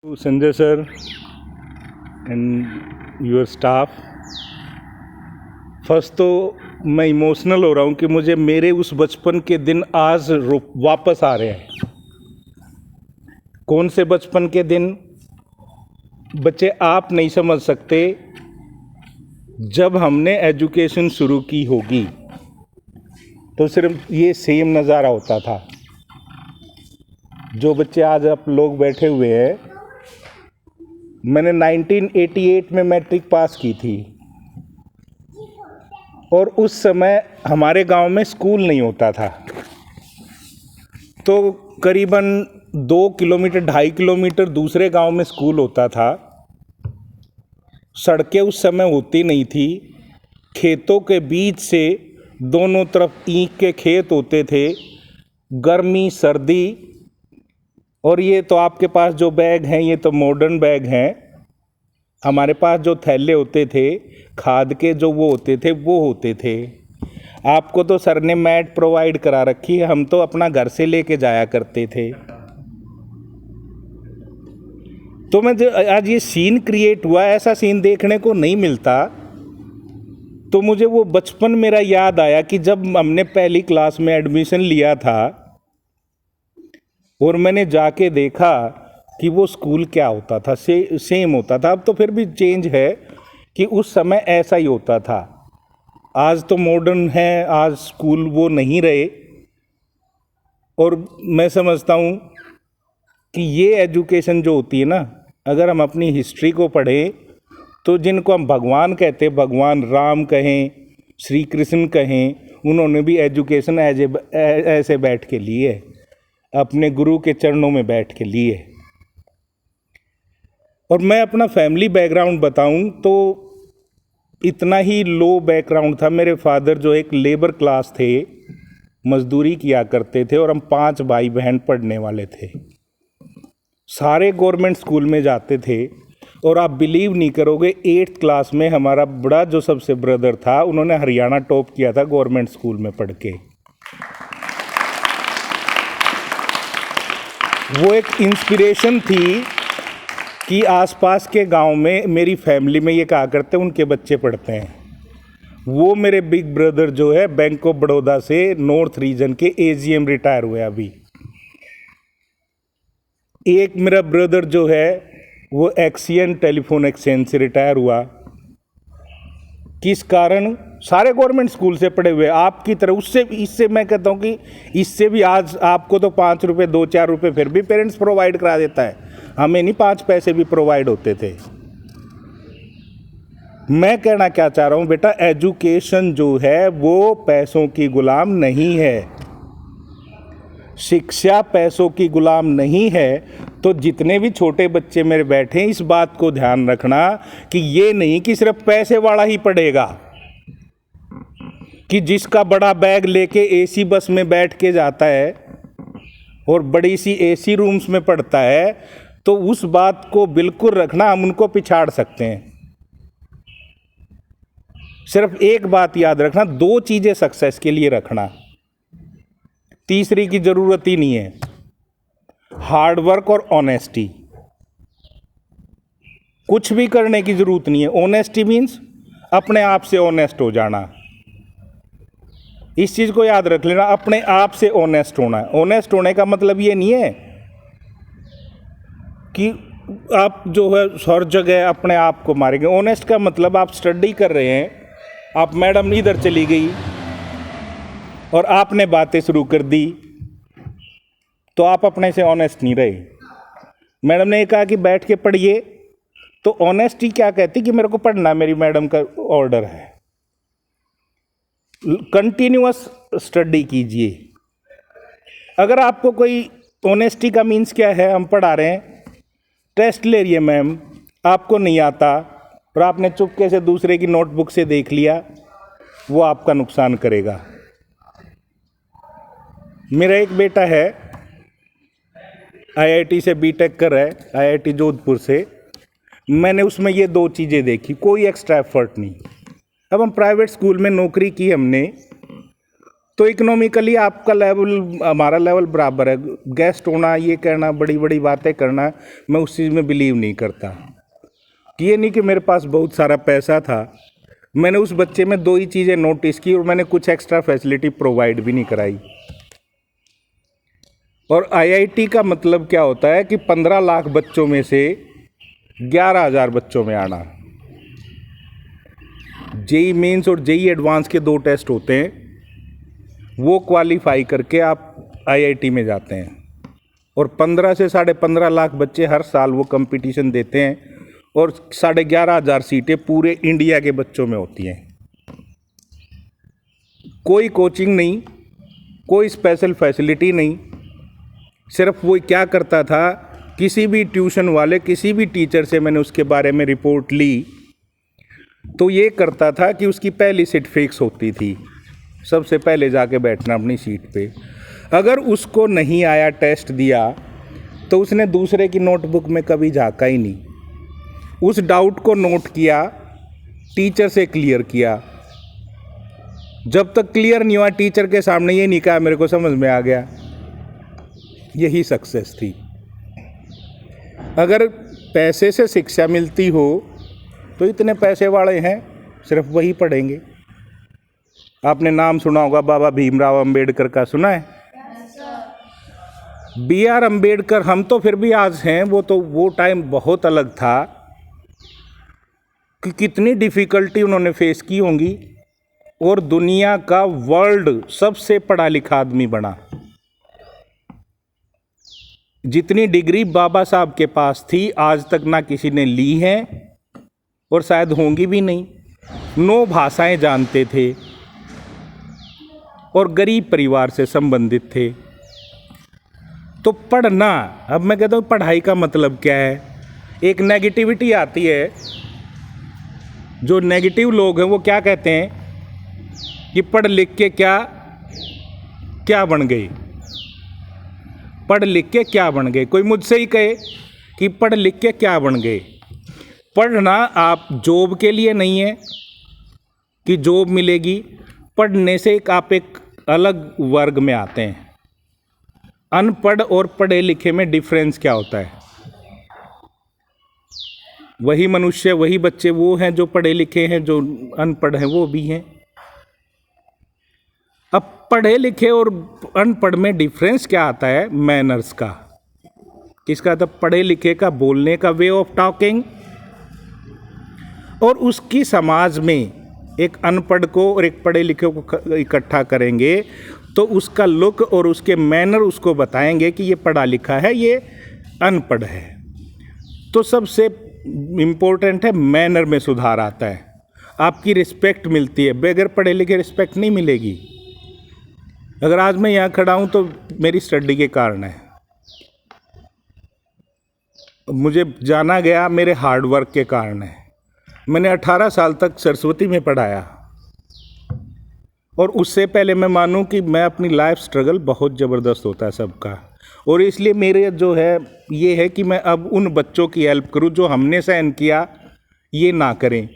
Sanjay sir and your staff, first तो मैं emotional हो रहा हूँ कि मुझे मेरे उस बचपन के दिन आज वापस आ रहे हैं। कौन से बचपन के दिन बच्चे आप नहीं समझ सकते। जब हमने एजुकेशन शुरू की होगी तो सिर्फ ये सेम नज़ारा होता था। जो बच्चे आज आप लोग बैठे हुए हैं, मैंने 1988 में मैट्रिक पास की थी और उस समय हमारे गांव में स्कूल नहीं होता था। तो करीबन 2 किलोमीटर 2.5 किलोमीटर दूसरे गांव में स्कूल होता था। सड़कें उस समय होती नहीं थी। खेतों के बीच से दोनों तरफ ईंख के खेत होते थे, गर्मी सर्दी। और ये तो आपके पास जो बैग हैं ये तो मॉडर्न बैग हैं। हमारे पास जो थैले होते थे खाद के, जो वो होते थे। आपको तो सर ने मैट प्रोवाइड करा रखी है, हम तो अपना घर से लेके जाया करते थे। तो मैं जो आज ये सीन क्रिएट हुआ, ऐसा सीन देखने को नहीं मिलता। तो मुझे वो बचपन मेरा याद आया कि जब हमने पहली क्लास में एडमिशन लिया था और मैंने जाके देखा कि वो स्कूल क्या होता था, सेम होता था। अब तो फिर भी चेंज है कि उस समय ऐसा ही होता था। आज तो मॉडर्न है, आज स्कूल वो नहीं रहे। और मैं समझता हूँ कि ये एजुकेशन जो होती है ना, अगर हम अपनी हिस्ट्री को पढ़ें तो जिनको हम भगवान कहते हैं, भगवान राम कहें, श्री कृष्ण कहें, उन्होंने भी एजुकेशन ऐसे बैठ के लिए, अपने गुरु के चरणों में बैठ के लिए। और मैं अपना फैमिली बैकग्राउंड बताऊं तो इतना ही लो बैकग्राउंड था। मेरे फादर जो एक लेबर क्लास थे, मजदूरी किया करते थे और हम 5 भाई बहन पढ़ने वाले थे। सारे गवर्नमेंट स्कूल में जाते थे और आप बिलीव नहीं करोगे, 8th क्लास में हमारा बड़ा जो सबसे ब्रदर था, उन्होंने हरियाणा टॉप किया था गवर्नमेंट स्कूल में पढ़ के। वो एक इंस्पिरेशन थी कि आसपास के गांव में मेरी फैमिली में ये कहा करते हैं उनके बच्चे पढ़ते हैं। वो मेरे बिग ब्रदर जो है बैंक ऑफ बड़ौदा से नॉर्थ रीजन के AGM रिटायर हुए अभी। एक मेरा ब्रदर जो है वो एक्सियन टेलीफोन एक्सचेंज से रिटायर हुआ। किस कारण? सारे गवर्नमेंट स्कूल से पढ़े हुए। आपकी तरह उससे इससे मैं कहता हूँ कि इससे भी आज आपको तो 5 रुपये 2-4 रुपये फिर भी पेरेंट्स प्रोवाइड करा देता है, हमें नहीं 5 पैसे भी प्रोवाइड होते थे। मैं कहना क्या चाह रहा हूँ बेटा, एजुकेशन जो है वो पैसों की गुलाम नहीं है, शिक्षा पैसों की गुलाम नहीं है। तो जितने भी छोटे बच्चे मेरे बैठे हैं, इस बात को ध्यान रखना कि ये नहीं कि सिर्फ पैसे वाला ही पढ़ेगा, कि जिसका बड़ा बैग लेके AC बस में बैठ के जाता है और बड़ी सी AC रूम्स में पढ़ता है, तो उस बात को बिल्कुल रखना, हम उनको पिछाड़ सकते हैं। सिर्फ एक बात याद रखना, 2 चीज़ें सक्सेस के लिए रखना, तीसरी की जरूरत ही नहीं है, हार्ड वर्क और ऑनेस्टी। कुछ भी करने की जरूरत नहीं है। ऑनेस्टी मीन्स अपने आप से ऑनेस्ट हो जाना। इस चीज़ को याद रख लेना, अपने आप से ऑनेस्ट होना है। ऑनेस्ट होने का मतलब ये नहीं है कि आप जो है हर जगह अपने आप को मारेंगे। ऑनेस्ट का मतलब आप स्टडी कर रहे हैं, आप मैडम इधर चली गई और आपने बातें शुरू कर दी, तो आप अपने से ऑनेस्ट नहीं रहे। मैडम ने कहा कि बैठ के पढ़िए, तो ऑनेस्टी क्या कहती कि मेरे को पढ़ना, मेरी मैडम का ऑर्डर है। कंटिन्यूअस स्टडी कीजिए। अगर आपको कोई ऑनेस्टी का मीन्स क्या है, हम पढ़ा रहे हैं, टेस्ट ले रही है मैम, आपको नहीं आता और आपने चुपके से दूसरे की नोटबुक से देख लिया, वो आपका नुकसान करेगा। मेरा एक बेटा है, IIT से B.Tech कर रहा है, IIT जोधपुर से। मैंने उसमें ये 2 चीज़ें देखी, कोई एक्स्ट्रा एफर्ट नहीं। अब हम प्राइवेट स्कूल में नौकरी की हमने, तो इकोनॉमिकली आपका लेवल हमारा लेवल बराबर है। गेस्ट होना, ये कहना, बड़ी बड़ी बातें करना, मैं उस चीज़ में बिलीव नहीं करता। ये नहीं कि मेरे पास बहुत सारा पैसा था, मैंने उस बच्चे में 2 ही चीज़ें नोटिस की और मैंने कुछ एक्स्ट्रा फैसिलिटी प्रोवाइड भी नहीं कराई। और आईआईटी का मतलब क्या होता है कि 15 लाख बच्चों में से 11,000 बच्चों में आना। जेई मेंस और जेई एडवांस के 2 टेस्ट होते हैं, वो क्वालिफाई करके आप आईआईटी में जाते हैं। और 15 से 15.5 लाख बच्चे हर साल वो कंपटीशन देते हैं और 11,500 सीटें पूरे इंडिया के बच्चों में होती हैं। कोई कोचिंग नहीं, कोई स्पेशल फैसिलिटी नहीं, सिर्फ वो क्या करता था, किसी भी ट्यूशन वाले, किसी भी टीचर से मैंने उसके बारे में रिपोर्ट ली तो ये करता था कि उसकी पहली सीट फिक्स होती थी, सबसे पहले जाके बैठना अपनी सीट पे। अगर उसको नहीं आया, टेस्ट दिया, तो उसने दूसरे की नोटबुक में कभी झाँका ही नहीं। उस डाउट को नोट किया, टीचर से क्लियर किया। जब तक क्लियर नहीं हुआ, टीचर के सामने ये नहीं कहा मेरे को समझ में आ गया। यही सक्सेस थी। अगर पैसे से शिक्षा मिलती हो तो इतने पैसे वाले हैं, सिर्फ वही पढ़ेंगे। आपने नाम सुना होगा बाबा भीमराव अंबेडकर का, सुना है? BR अंबेडकर। हम तो फिर भी आज हैं, वो टाइम बहुत अलग था कि कितनी डिफ़िकल्टी उन्होंने फेस की होंगी और दुनिया का वर्ल्ड सबसे पढ़ा लिखा आदमी बना। जितनी डिग्री बाबा साहब के पास थी आज तक ना किसी ने ली है और शायद होंगी भी नहीं। 9 भाषाएं जानते थे और गरीब परिवार से संबंधित थे। तो पढ़ना, अब मैं कहता हूँ पढ़ाई का मतलब क्या है? एक नेगेटिविटी आती है, जो नेगेटिव लोग हैं वो क्या कहते हैं कि पढ़ लिख के क्या क्या बन गए, पढ़ लिख के क्या बन गए। कोई मुझसे ही कहे कि पढ़ लिख के क्या बन गए। पढ़ना आप जॉब के लिए नहीं है कि जॉब मिलेगी, पढ़ने से आप एक अलग वर्ग में आते हैं। अनपढ़ और पढ़े लिखे में डिफरेंस क्या होता है? वही मनुष्य, वही बच्चे वो हैं जो पढ़े लिखे हैं, जो अनपढ़ हैं वो भी हैं। अब पढ़े लिखे और अनपढ़ में डिफरेंस क्या आता है? मैनर्स का। किसका? तो पढ़े लिखे का बोलने का वे ऑफ टॉकिंग, और उसकी समाज में एक अनपढ़ को और एक पढ़े लिखे को इकट्ठा करेंगे तो उसका लुक और उसके मैनर उसको बताएंगे कि ये पढ़ा लिखा है, ये अनपढ़ है। तो सबसे इम्पोर्टेंट है मैनर में सुधार आता है, आपकी रिस्पेक्ट मिलती है। बगैर पढ़े लिखे रिस्पेक्ट नहीं मिलेगी। अगर आज मैं यहाँ खड़ा हूँ तो मेरी स्टडी के कारण है, मुझे जाना गया मेरे हार्डवर्क के कारण है। मैंने 18 साल तक सरस्वती में पढ़ाया और उससे पहले मैं मानूं कि मैं अपनी लाइफ स्ट्रगल बहुत ज़बरदस्त होता है सबका, और इसलिए मेरे जो है ये है कि मैं अब उन बच्चों की हेल्प करूं जो हमने सहन किया, ये ना करें।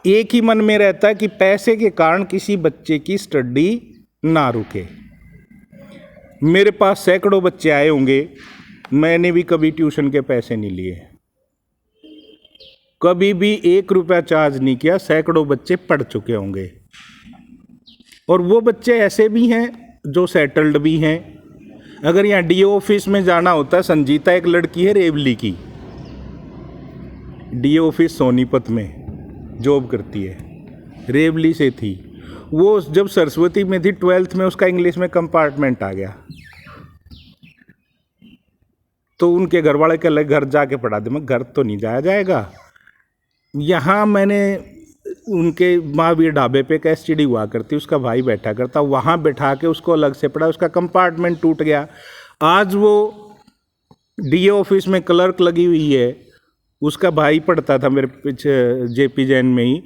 एक ही मन में रहता है कि पैसे के कारण किसी बच्चे की स्टडी ना रुके। मेरे पास सैकड़ों बच्चे आए होंगे, मैंने भी कभी ट्यूशन के पैसे नहीं लिए, कभी भी 1 रुपया चार्ज नहीं किया। सैकड़ों बच्चे पढ़ चुके होंगे और वो बच्चे ऐसे भी हैं जो सेटल्ड भी हैं। अगर यहाँ डीओ ऑफिस में जाना होता है, संजीता एक लड़की है रेवली की, डीओ ऑफिस सोनीपत में जॉब करती है, रेवली से थी वो। जब सरस्वती में थी 12th में उसका इंग्लिश में कंपार्टमेंट आ गया तो उनके घर वाले के लगे घर जाके पढ़ा दे। मैं घर तो नहीं जाया जाएगा। यहाँ मैंने उनके महावीर ढाबे पे एक एसटीडी हुआ करती, उसका भाई बैठा करता, वहाँ बैठा के उसको अलग से पढ़ा। उसका कंपार्टमेंट टूट गया। आज वो डीओ ऑफिस में क्लर्क लगी हुई है, उसका भाई पढ़ता था मेरे पीछे जेपी जैन में ही।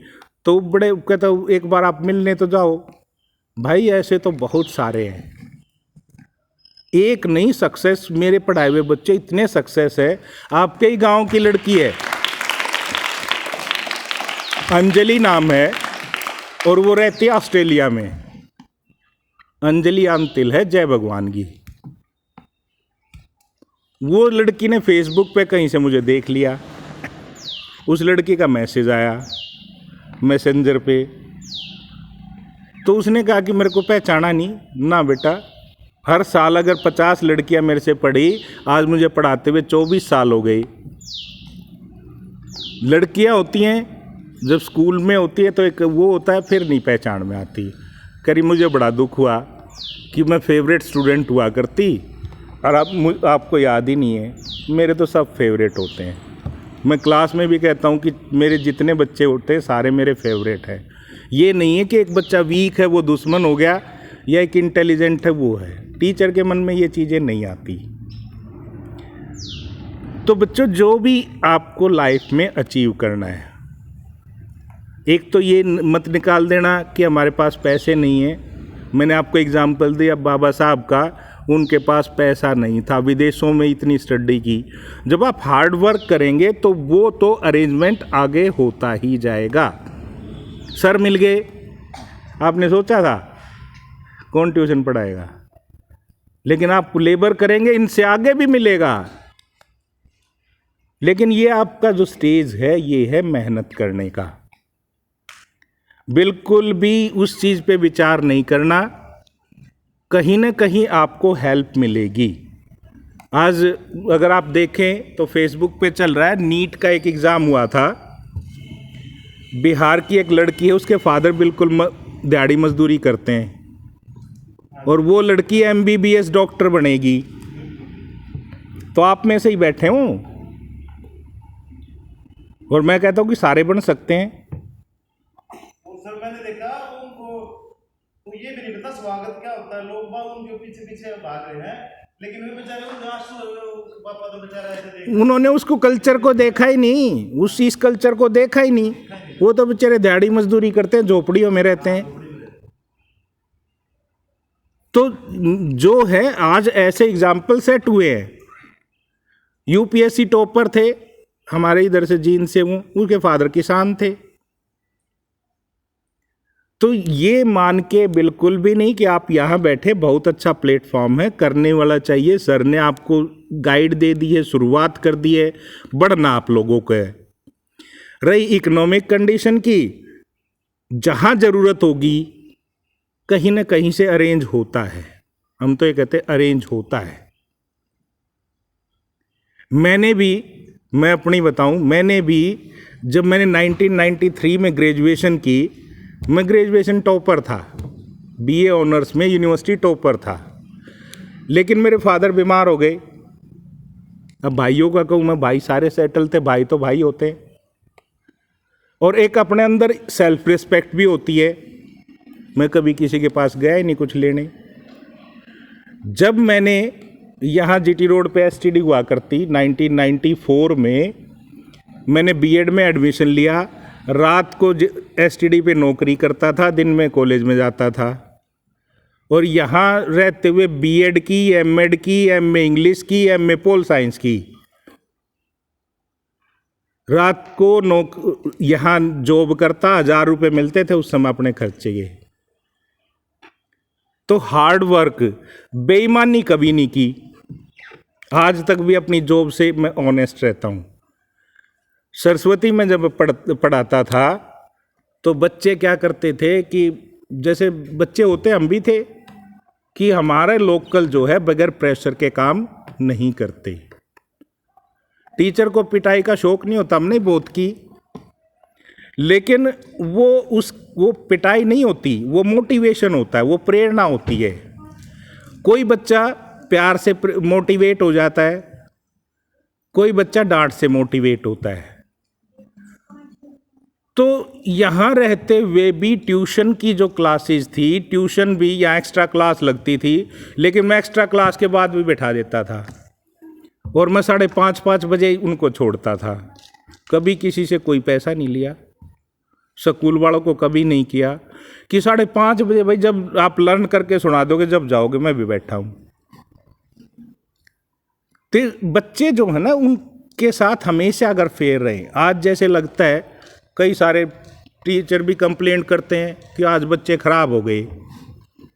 तो बड़े कहता एक बार आप मिलने तो जाओ। भाई ऐसे तो बहुत सारे हैं, एक नहीं सक्सेस। मेरे पढ़ाए हुए बच्चे इतने सक्सेस है। आपके ही गांव की लड़की है, अंजलि नाम है, और वो रहती है ऑस्ट्रेलिया में। अंजलि आंतिल है जय भगवान की। वो लड़की ने फेसबुक पे कहीं से मुझे देख लिया, उस लड़की का मैसेज आया मैसेंजर पे, तो उसने कहा कि मेरे को पहचाना नहीं ना बेटा, हर साल अगर 50 लड़कियां मेरे से पढ़ी, आज मुझे पढ़ाते हुए 24 साल हो गए। लड़कियां होती हैं जब स्कूल में होती है तो एक वो होता है, फिर नहीं पहचान में आती। करीब मुझे बड़ा दुख हुआ कि मैं फेवरेट स्टूडेंट हुआ करती और अब आपको याद ही नहीं है। मेरे तो सब फेवरेट होते हैं। मैं क्लास में भी कहता हूँ कि मेरे जितने बच्चे होते हैं सारे मेरे फेवरेट हैं। ये नहीं है कि एक बच्चा वीक है वो दुश्मन हो गया या एक इंटेलिजेंट है वो है। टीचर के मन में ये चीज़ें नहीं आती। तो बच्चों, जो भी आपको लाइफ में अचीव करना है, एक तो ये मत निकाल देना कि हमारे पास पैसे नहीं है। मैंने आपको एग्जाम्पल दिया बाबा साहब का, उनके पास पैसा नहीं था, विदेशों में इतनी स्टडी की। जब आप हार्ड वर्क करेंगे तो वो तो अरेंजमेंट आगे होता ही जाएगा। सर मिल गए, आपने सोचा था कौन ट्यूशन पढ़ाएगा, लेकिन आप लेबर करेंगे इनसे आगे भी मिलेगा। लेकिन ये आपका जो स्टेज है ये है मेहनत करने का। बिल्कुल भी उस चीज़ पे विचार नहीं करना, कहीं ना कहीं आपको हेल्प मिलेगी। आज अगर आप देखें तो फेसबुक पे चल रहा है, नीट का एक एग्ज़ाम हुआ था। बिहार की एक लड़की है, उसके फादर बिल्कुल दिहाड़ी मजदूरी करते हैं और वो लड़की MBBS डॉक्टर बनेगी। तो आप में से ही बैठे हूँ और मैं कहता हूँ कि सारे बन सकते हैं। सर मैंने देखा उनको तो ये भी नहीं पता स्वागत क्या होता है, लोग बाग उनके पीछे पीछे भाग रहे हैं, लेकिन वे बेचारे पापा तो बेचारा ऐसे देख, उन्होंने उसको कल्चर को देखा ही नहीं, उस इस कल्चर को देखा ही नहीं। वो तो बेचारे दिहाड़ी मजदूरी करते हैं, झोपड़ियों में रहते हैं। तो जो है आज ऐसे एग्जाम्पल सेट हुए हैं। UPSC टॉपर थे हमारे इधर से, जींद से, वो उनके फादर किसान थे। तो ये मान के बिल्कुल भी नहीं कि आप यहाँ बैठे, बहुत अच्छा प्लेटफॉर्म है, करने वाला चाहिए। सर ने आपको गाइड दे दी है, शुरुआत कर दी है, बढ़ना आप लोगों को है। रही इकोनॉमिक कंडीशन की, जहाँ ज़रूरत होगी कहीं ना कहीं से अरेंज होता है। हम तो ये कहते हैं अरेंज होता है। मैं अपनी बताऊं, मैंने भी जब मैंने 1993 में ग्रेजुएशन की, मैं ग्रेजुएशन टॉपर था, BA ऑनर्स में यूनिवर्सिटी टॉपर था। लेकिन मेरे फादर बीमार हो गए। अब भाइयों का कहूँ मैं, भाई सारे सेटल थे, भाई तो भाई होते हैं। और एक अपने अंदर सेल्फ रिस्पेक्ट भी होती है। मैं कभी किसी के पास गया ही नहीं कुछ लेने। जब मैंने यहाँ GT रोड पे STD हुआ करती 1994 में, मैंने B.Ed में एडमिशन लिया। रात को STD पे नौकरी करता था, दिन में कॉलेज में जाता था। और यहाँ रहते हुए B.Ed की, M.Ed की, MA इंग्लिश की, MA पोल साइंस की। रात को यहाँ जॉब करता, 1000 रुपये मिलते थे उस समय अपने खर्चे के। तो हार्ड वर्क, बेईमानी कभी नहीं की। आज तक भी अपनी जॉब से मैं ऑनेस्ट रहता हूँ। सरस्वती में जब पढ़ाता था तो बच्चे क्या करते थे कि जैसे बच्चे होते हम भी थे कि हमारे लोकल जो है बगैर प्रेशर के काम नहीं करते। टीचर को पिटाई का शौक नहीं होता, हमने बहुत की, लेकिन वो पिटाई नहीं होती, वो मोटिवेशन होता है, वो प्रेरणा होती है। कोई बच्चा प्यार से मोटिवेट हो जाता है, कोई बच्चा डांट से मोटिवेट होता है। तो यहाँ रहते हुए भी ट्यूशन की जो क्लासेस थी, ट्यूशन भी यहाँ एक्स्ट्रा क्लास लगती थी, लेकिन मैं एक्स्ट्रा क्लास के बाद भी बैठा देता था और मैं 5:30 बजे उनको छोड़ता था। कभी किसी से कोई पैसा नहीं लिया, स्कूल वालों को कभी नहीं किया कि 5:30 बजे भाई जब आप लर्न करके सुना दोगे जब जाओगे, मैं भी बैठा हूँ। तो बच्चे जो है ना, उनके साथ हमेशा अगर फेयर रहें। आज जैसे लगता है कई सारे टीचर भी कंप्लेंट करते हैं कि आज बच्चे खराब हो गए,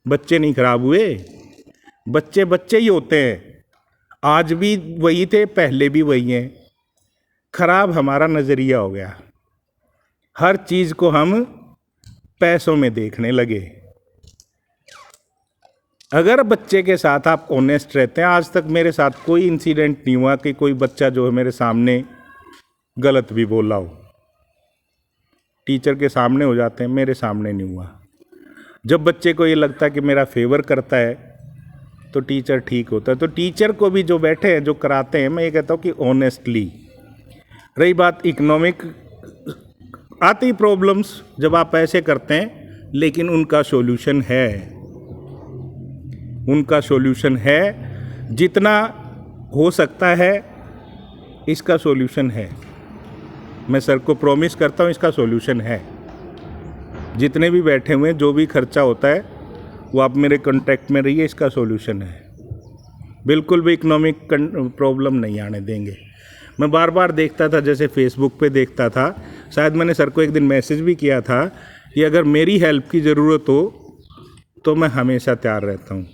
बच्चे नहीं खराब हुए, बच्चे बच्चे ही होते हैं। आज भी वही थे, पहले भी वही हैं। खराब हमारा नज़रिया हो गया, हर चीज़ को हम पैसों में देखने लगे। अगर बच्चे के साथ आप ऑनेस्ट रहते हैं, आज तक मेरे साथ कोई इंसिडेंट नहीं हुआ कि कोई बच्चा जो है मेरे सामने गलत भी बोला हो। टीचर के सामने हो जाते हैं, मेरे सामने नहीं हुआ। जब बच्चे को ये लगता है कि मेरा फेवर करता है तो टीचर ठीक होता है। तो टीचर को भी जो बैठे हैं, जो कराते हैं, मैं ये कहता हूँ कि ऑनेस्टली। रही बात इकोनॉमिक, आती प्रॉब्लम्स जब आप ऐसे करते हैं, लेकिन उनका सॉल्यूशन है, उनका सॉल्यूशन है। जितना हो सकता है इसका सॉल्यूशन है। मैं सर को प्रॉमिस करता हूँ इसका सॉल्यूशन है। जितने भी बैठे हुए हैं, जो भी खर्चा होता है वो आप मेरे कांटेक्ट में रहिए, इसका सॉल्यूशन है। बिल्कुल भी इकोनॉमिक प्रॉब्लम नहीं आने देंगे। मैं बार बार देखता था, जैसे फेसबुक पे देखता था, शायद मैंने सर को एक दिन मैसेज भी किया था कि अगर मेरी हेल्प की ज़रूरत हो तो मैं हमेशा तैयार रहता हूँ।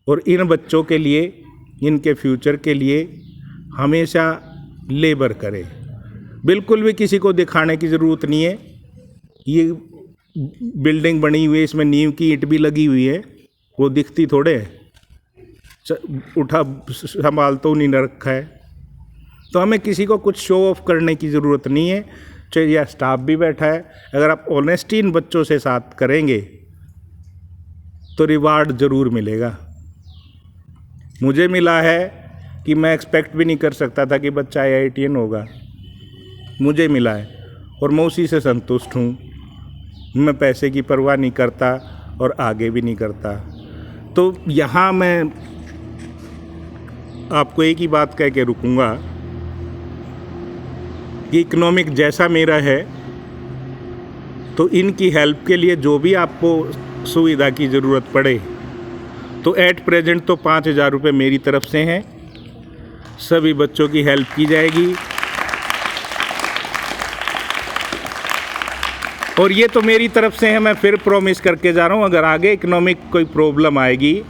और इन बच्चों के लिए, इनके फ्यूचर के लिए हमेशा लेबर करें। बिल्कुल भी किसी को दिखाने की ज़रूरत नहीं है। ये बिल्डिंग बनी हुई है, इसमें नींव की ईंट भी लगी हुई है, वो दिखती थोड़े है। उठा संभाल तो नहीं रखा है। तो हमें किसी को कुछ शो ऑफ करने की ज़रूरत नहीं है। चाहे यह स्टाफ भी बैठा है, अगर आप ऑनेस्टी इन बच्चों से साथ करेंगे तो रिवार्ड ज़रूर मिलेगा। मुझे मिला है कि मैं एक्सपेक्ट भी नहीं कर सकता था कि बच्चा IITian होगा, मुझे मिला है और मैं उसी से संतुष्ट हूँ। मैं पैसे की परवाह नहीं करता और आगे भी नहीं करता। तो यहाँ मैं आपको एक ही बात कह के रुकूंगा कि इकोनॉमिक जैसा मेरा है, तो इनकी हेल्प के लिए जो भी आपको सुविधा की ज़रूरत पड़े, तो एट प्रेजेंट तो 5,000 रुपये मेरी तरफ से हैं। सभी बच्चों की हेल्प की जाएगी। और ये तो मेरी तरफ से है, मैं फिर प्रॉमिस करके जा रहा हूँ, अगर आगे इकोनॉमिक कोई प्रॉब्लम आएगी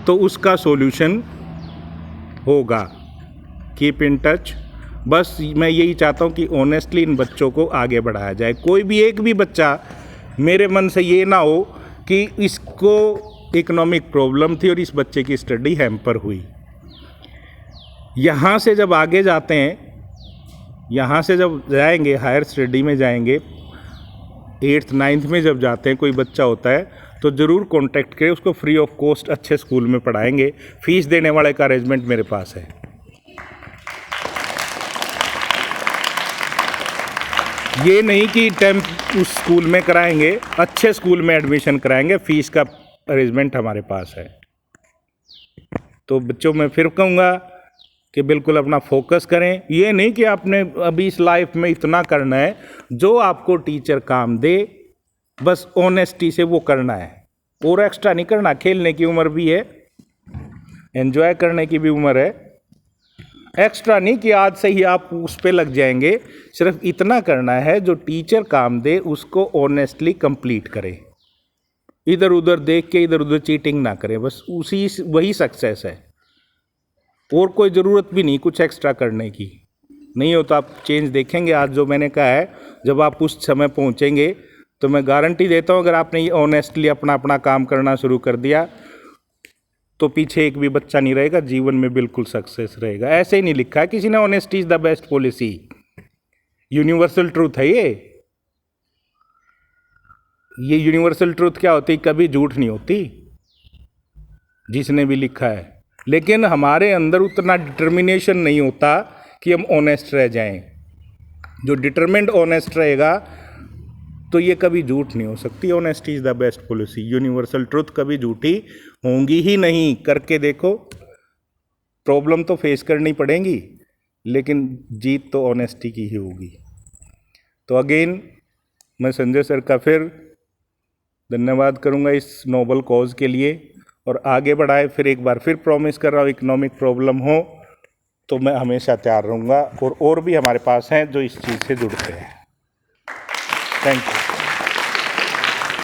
तो उसका सॉल्यूशन होगा। Keep in touch. बस मैं यही चाहता हूँ कि ऑनेस्टली इन बच्चों को आगे बढ़ाया जाए। कोई भी एक भी बच्चा मेरे मन से ये ना हो कि इसको इकोनॉमिक प्रॉब्लम थी और इस बच्चे की स्टडी हैम्पर हुई। यहाँ से जब आगे जाते हैं, यहाँ से जब जाएंगे हायर स्टडी में जाएंगे, 8th 9th में जब जाते हैं, कोई बच्चा होता है तो ज़रूर कांटेक्ट करें, उसको फ्री ऑफ कॉस्ट अच्छे स्कूल में पढ़ाएंगे। फीस देने वाले का अरेंजमेंट मेरे पास है। ये नहीं कि टेंथ उस स्कूल में कराएंगे, अच्छे स्कूल में एडमिशन कराएंगे, फीस का अरेंजमेंट हमारे पास है। तो बच्चों मैं फिर कहूँगा कि बिल्कुल अपना फोकस करें। ये नहीं कि आपने अभी इस लाइफ में इतना करना है, जो आपको टीचर काम दे बस ऑनेस्टी से वो करना है, और एक्स्ट्रा नहीं करना। खेलने की उम्र भी है, एंजॉय करने की भी उम्र है। एक्स्ट्रा नहीं कि आज से ही आप उस पे लग जाएंगे। सिर्फ इतना करना है जो टीचर काम दे उसको ऑनेस्टली कंप्लीट करें। इधर उधर देख के इधर उधर चीटिंग ना करें, बस वही सक्सेस है। और कोई ज़रूरत भी नहीं कुछ एक्स्ट्रा करने की। नहीं हो तो आप चेंज देखेंगे। आज जो मैंने कहा है, जब आप उस समय पहुंचेंगे तो मैं गारंटी देता हूं, अगर आपने ये ऑनेस्टली अपना अपना काम करना शुरू कर दिया तो पीछे एक भी बच्चा नहीं रहेगा, जीवन में बिल्कुल सक्सेस रहेगा। ऐसे ही नहीं लिखा है किसी ने, honesty is the best policy. Universal truth है ये यूनिवर्सल ट्रूथ क्या होती है? कभी झूठ नहीं होती, जिसने भी लिखा है। लेकिन हमारे अंदर उतना डिटर्मिनेशन नहीं होता कि हम ऑनेस्ट रह जाएं। जो डिटरमिन्ड ऑनेस्ट रहेगा तो ये कभी झूठ नहीं हो सकती। Honesty is the best policy. Universal truth कभी झूठी होंगी ही नहीं। करके देखो, प्रॉब्लम तो फेस करनी पड़ेगी लेकिन जीत तो ऑनेस्टी की ही होगी। तो अगेन मैं संजय सर का फिर धन्यवाद करूंगा इस नोबल कॉज के लिए, और आगे बढ़ाए। फिर एक बार फिर प्रॉमिस कर रहा हूँ, इकोनॉमिक प्रॉब्लम हो तो मैं हमेशा तैयार रहूँगा। और भी हमारे पास हैं जो इस चीज़ से जुड़ते हैं। Thank you.